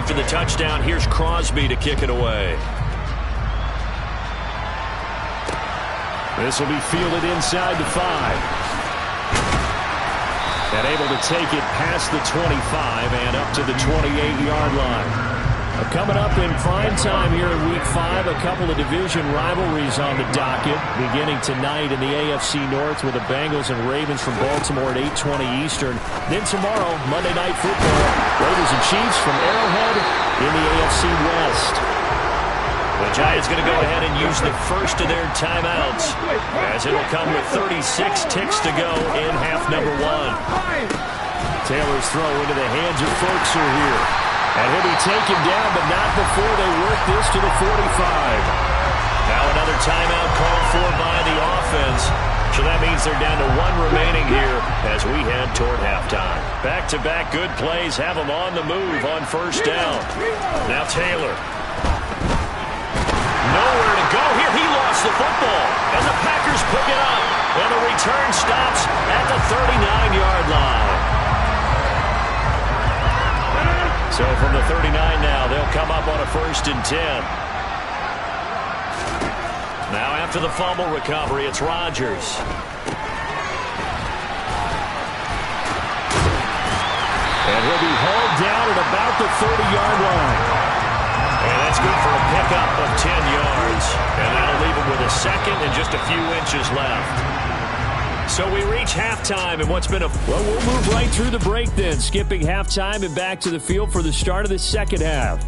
after the touchdown, here's Crosby to kick it away. This will be fielded inside the 5. And able to take it past the 25 and up to the 28-yard line. Coming up in prime time here in Week 5, a couple of division rivalries on the docket. Beginning tonight in the AFC North with the Bengals and Ravens from Baltimore at 8:20 Eastern. Then tomorrow, Monday Night Football, Raiders and Chiefs from Arrowhead in the AFC West. The Giants going to go ahead and use the first of their timeouts, as it'll come with 36 ticks to go in half number 1. Taylor's throw into the hands of Folkser here. And he'll be taken down, but not before they work this to the 45. Now another timeout called for by the offense. So that means they're down to 1 remaining here as we head toward halftime. Back-to-back good plays have them on the move on first down. Now Taylor. Nowhere to go here. He lost the football. And the Packers pick it up. And the return stops at the 39-yard line. So from the 39 now, they'll come up on a 1st and 10. Now after the fumble recovery, it's Rodgers. And he'll be hauled down at about the 30-yard line. And that's good for a pickup of 10 yards. And that'll leave him with a second and just a few inches left. So we reach halftime and what's been a... Well, we'll move right through the break then, skipping halftime and back to the field for the start of the second half.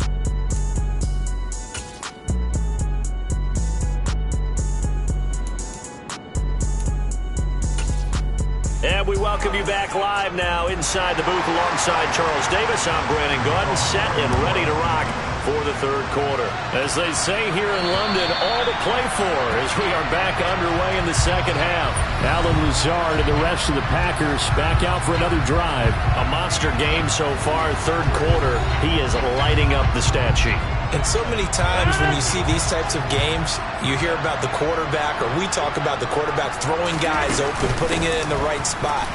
And we welcome you back live now inside the booth alongside Charles Davis. I'm Brandon Gordon, set and ready to rock for the third quarter. As they say here in London, all to play for as we are back underway in the second half. Alan Lazard and the rest of the Packers back out for another drive. A monster game so far, third quarter. He is lighting up the stat sheet. And so many times when you see these types of games, you hear about the quarterback, or we talk about the quarterback throwing guys open, putting it in the right spot.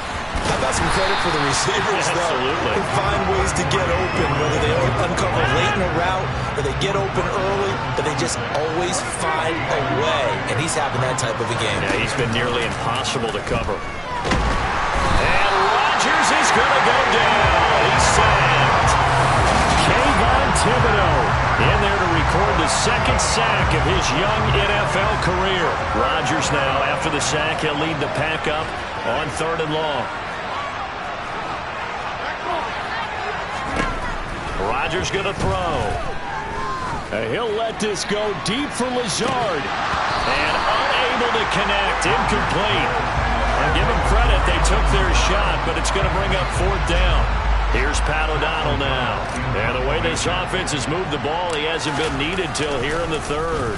How about some credit for the receivers, though? Absolutely. Who find ways to get open, whether they uncover late in a route or they get open early, but they just always find a way. And he's having that type of a game. Yeah, he's been nearly impossible to cover. And Rodgers is going to go down. He's sacked. Kayvon Thibodeau in there to record the second sack of his young NFL career. Rodgers now, after the sack, he'll lead the pack up on 3rd and long. Rodgers going to throw. He'll let this go deep for Lazard. And unable to connect. Incomplete. And give him credit, they took their shot, but it's going to bring up 4th down. Here's Pat O'Donnell now. And the way this offense has moved the ball, he hasn't been needed till here in the 3rd.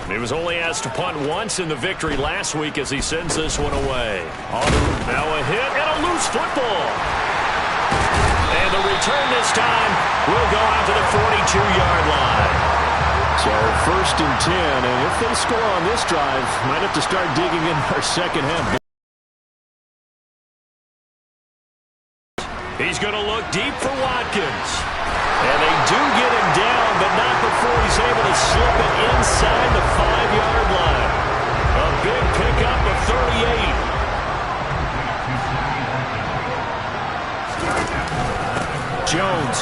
He was only asked to punt once in the victory last week as he sends this one away. Now a hit and a loose football. And the return this time will go out to the 42-yard line. So 1st and 10, and if they score on this drive, might have to start digging in our second half. He's going to look deep for Watkins. And they do get him down, but not before he's able to slip it inside the 5-yard line. A big pickup of 38. Jones.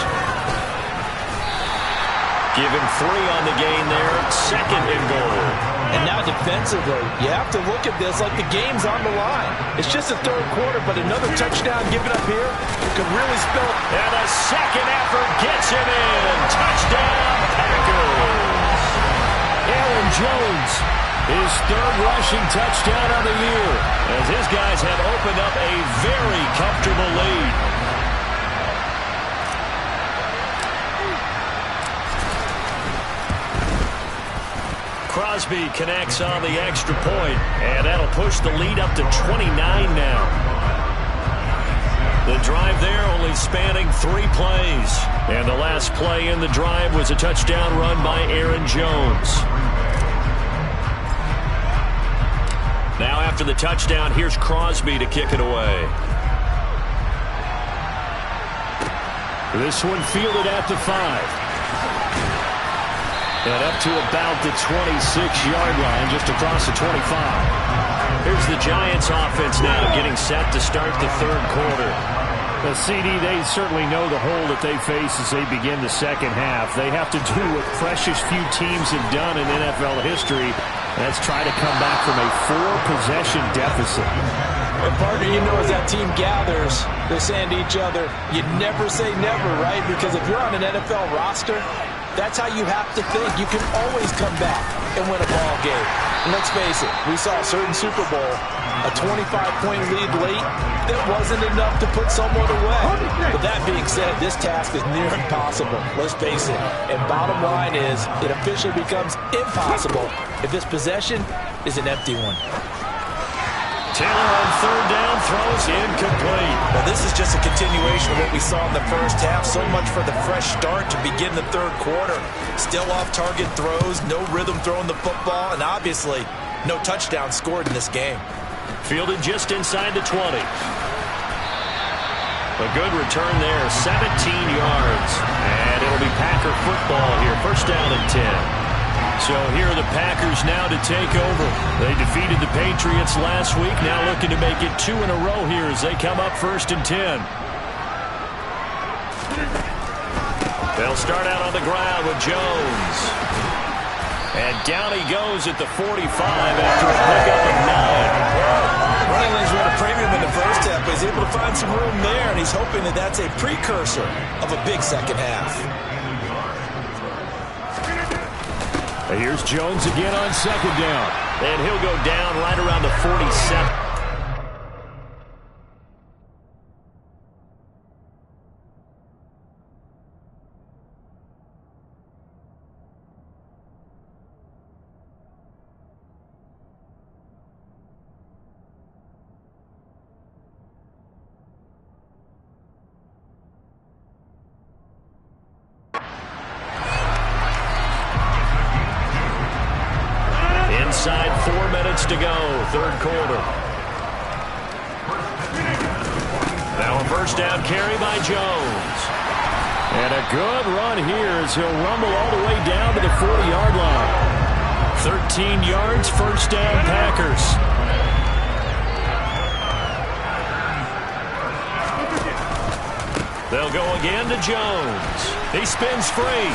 Give him 3 on the gain there. 2nd and goal. And now defensively, you have to look at this like the game's on the line. It's just a third quarter, but another touchdown given up here could really spill. And a second effort gets him in. Touchdown, Packers. Aaron Jones, his 3rd rushing touchdown of the year, as his guys have opened up a very comfortable lead. Crosby connects on the extra point, and that'll push the lead up to 29 now. The drive there only spanning 3 plays. And the last play in the drive was a touchdown run by Aaron Jones. Now after the touchdown, here's Crosby to kick it away. This one fielded at the 5. And up to about the 26-yard line, just across the 25. Here's the Giants offense now getting set to start the third quarter. The CD, they certainly know the hole that they face as they begin the second half. They have to do what precious few teams have done in NFL history. That's try to come back from a 4-possession deficit. And partner, you know, as that team gathers, they're saying to each other, you never say never, right? Because if you're on an NFL roster, that's how you have to think. You can always come back and win a ball game. And let's face it, we saw a certain Super Bowl, a 25-point lead late, that wasn't enough to put someone away. But that being said, this task is near impossible. Let's face it. And bottom line is, it officially becomes impossible if this possession is an empty one. Taylor on third down, throws incomplete. Well, this is just a continuation of what we saw in the first half. So much for the fresh start to begin the third quarter. Still off-target throws, no rhythm throwing the football, and obviously no touchdown scored in this game. Fielded just inside the 20. A good return there, 17 yards. And it'll be Packer football here, first down and 10. So here are the Packers now to take over. They defeated the Patriots last week, now looking to make it 2 in a row here as they come up first and 10. They'll start out on the ground with Jones. And down he goes at the 45 after a pickup of 9. Running lanes were at a premium in the first half, but he's able to find some room there, and he's hoping that that's a precursor of a big second half. Here's Jones again on second down. And he'll go down right around the 47. Inside 4 minutes to go, third quarter. Now a first down carry by Jones. And a good run here as he'll rumble all the way down to the 40-yard line. 13 yards, first down, Packers. They'll go again to Jones. He spins free.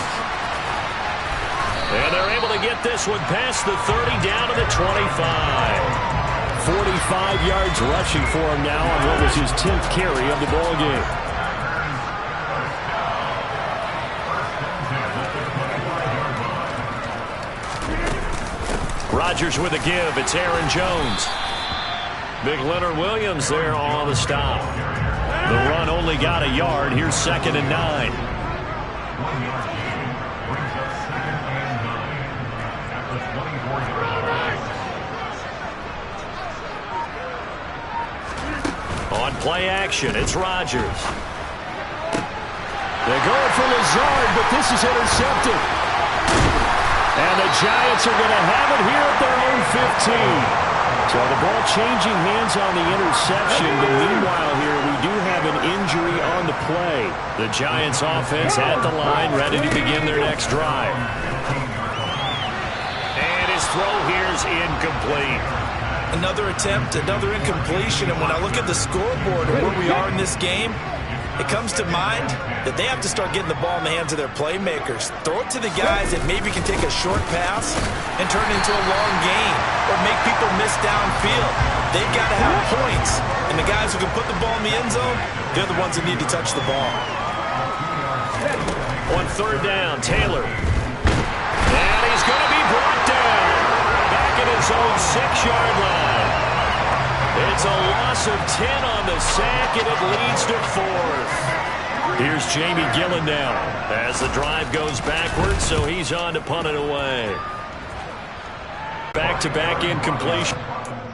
And they're able to get this one past the 30 down to the 25. 45 yards rushing for him now on what was his 10th carry of the ball game. Rodgers with a give. It's Aaron Jones. Big Leonard Williams there on the stop. The run only got a yard. Here's second and 9. On play action, it's Rodgers. They're going for Lazard, but this is intercepted. And the Giants are going to have it here at their own 15. So the ball changing hands on the interception. But meanwhile here, we do have an injury on the play. The Giants offense at the line, ready to begin their next drive. And his throw here is incomplete. Another attempt, another incompletion, and when I look at the scoreboard and where we are in this game, it comes to mind that they have to start getting the ball in the hands of their playmakers. Throw it to the guys that maybe can take a short pass and turn it into a long gain or make people miss downfield. They've got to have points, and the guys who can put the ball in the end zone, they're the ones that need to touch the ball. On third down, Taylor. And he's going to be brought down. Back at his own 6-yard line. It's a loss of 10 on the sack, and it leads to 4th. Here's Jamie Gillen now as the drive goes backwards, so he's on to punt it away. Back-to-back incompletion.